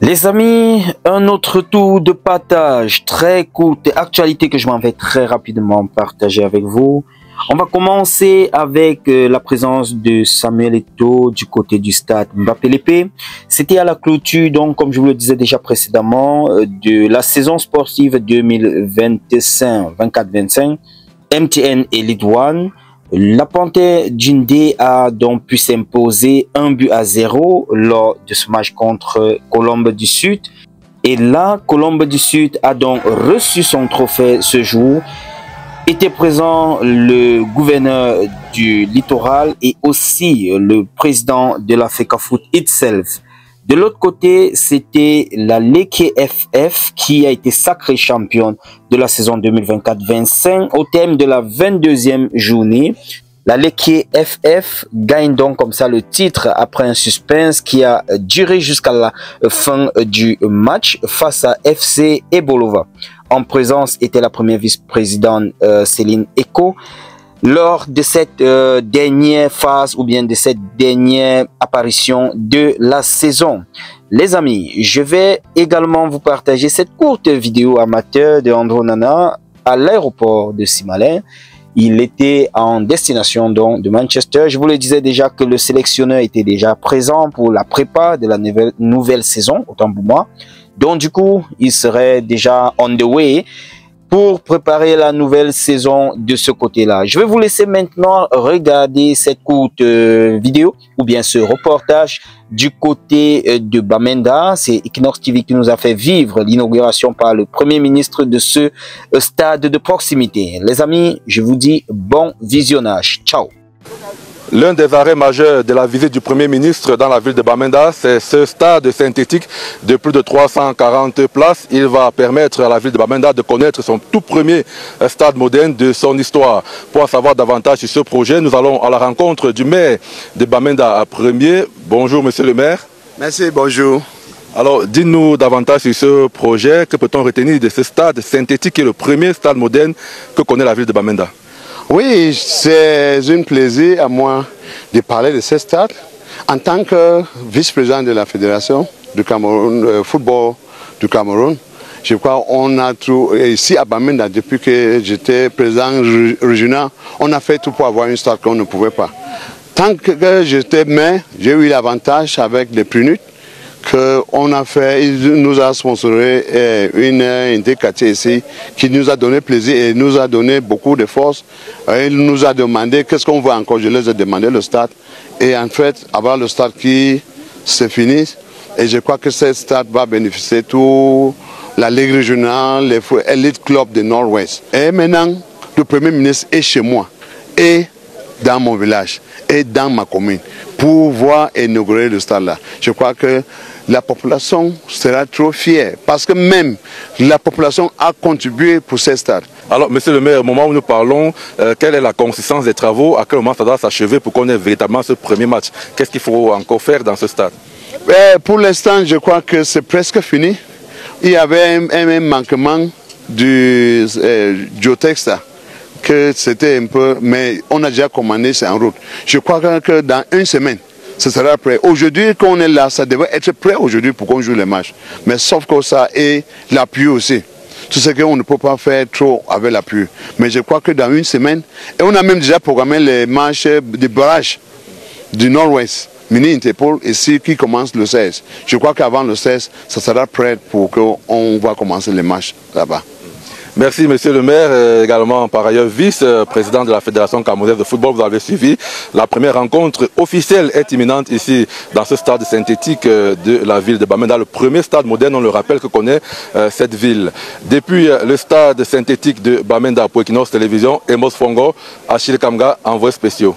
Les amis, un autre tour de partage très courte actualité que je m'en vais très rapidement partager avec vous. On va commencer avec la présence de Samuel Eto'o du côté du stade Mbappé-Lépée. C'était à la clôture, donc comme je vous le disais déjà précédemment, de la saison sportive 2025-24-25, MTN Elite One. La Panthère d'Indé a donc pu s'imposer 1-0 lors de ce match contre Colombe du Sud. Et là, Colombe du Sud a donc reçu son trophée ce jour. Était présent le gouverneur du littoral et aussi le président de la FECAFOOT itself. De l'autre côté, c'était la Leke FF qui a été sacrée championne de la saison 2024-25 au terme de la 22e journée. La Leke FF gagne donc comme ça le titre après un suspense qui a duré jusqu'à la fin du match face à FC Ebolova. En présence était la première vice-présidente Céline Eko. Lors de cette dernière phase ou bien de cette dernière apparition de la saison. Les amis, je vais également vous partager cette courte vidéo amateur de Andrew Onana à l'aéroport de Simalin. Il était en destination donc de Manchester. Je vous le disais déjà que le sélectionneur était déjà présent pour la prépa de la nouvelle saison, autant pour moi. Donc du coup, il serait déjà on the way pour préparer la nouvelle saison de ce côté-là. Je vais vous laisser maintenant regarder cette courte vidéo ou bien ce reportage du côté de Bamenda. C'est Equinox TV qui nous a fait vivre l'inauguration par le Premier ministre de ce stade de proximité. Les amis, je vous dis bon visionnage. Ciao. L'un des arrêts majeurs de la visite du Premier ministre dans la ville de Bamenda, c'est ce stade synthétique de plus de 340 places. Il va permettre à la ville de Bamenda de connaître son tout premier stade moderne de son histoire. Pour en savoir davantage sur ce projet, nous allons à la rencontre du maire de Bamenda premier. Bonjour monsieur le maire. Merci, bonjour. Alors dites-nous davantage sur ce projet. Que peut-on retenir de ce stade synthétique qui est le premier stade moderne que connaît la ville de Bamenda? Oui, c'est un plaisir à moi de parler de ce stade. En tant que vice-président de la Fédération du Cameroun, football du Cameroun, je crois qu'on a tout, ici à Bamenda, depuis que j'étais président régional, on a fait tout pour avoir un stade qu'on ne pouvait pas. Tant que j'étais maire, j'ai eu l'avantage avec les PRUNUT qu'on a fait, il nous a sponsoré une quartier ici qui nous a donné plaisir et nous a donné beaucoup de force. Il nous a demandé qu'est-ce qu'on veut encore. Je les ai demandé le stade et en fait avoir le stade qui se finisse et je crois que ce stade va bénéficier tout la Ligue régionale, les Elite Club de Nord-Ouest. Et maintenant le Premier ministre est chez moi et dans mon village et dans ma commune pour voir inaugurer le stade là. Je crois que la population sera trop fière parce que même la population a contribué pour ce stade. Alors, monsieur le maire, au moment où nous parlons, quelle est la consistance des travaux? À quel moment ça doit s'achever pour qu'on ait véritablement ce premier match? Qu'est-ce qu'il faut encore faire dans ce stade? Pour l'instant, je crois que c'est presque fini. Il y avait un manquement du géotex, que c'était un peu, mais on a déjà commandé, c'est en route. Je crois que dans une semaine, ce sera prêt. Aujourd'hui, quand on est là, ça devrait être prêt aujourd'hui pour qu'on joue les matchs. Mais sauf que ça et l'appui aussi. Tout ce qu'on ne peut pas faire trop avec l'appui. Mais je crois que dans une semaine, et on a même déjà programmé les matchs de barrage du Nord-Ouest, Mini Interpol, ici, qui commence le 16. Je crois qu'avant le 16, ça sera prêt pour qu'on va commencer les matchs là-bas. Merci monsieur le maire, également par ailleurs vice-président de la Fédération camerounaise de football. Vous avez suivi la première rencontre officielle est imminente ici dans ce stade synthétique de la ville de Bamenda, le premier stade moderne, on le rappelle, que connaît cette ville. Depuis le stade synthétique de Bamenda pour Equinox Télévision, Emos Fongo, Achille Kamga, envoyés spéciaux.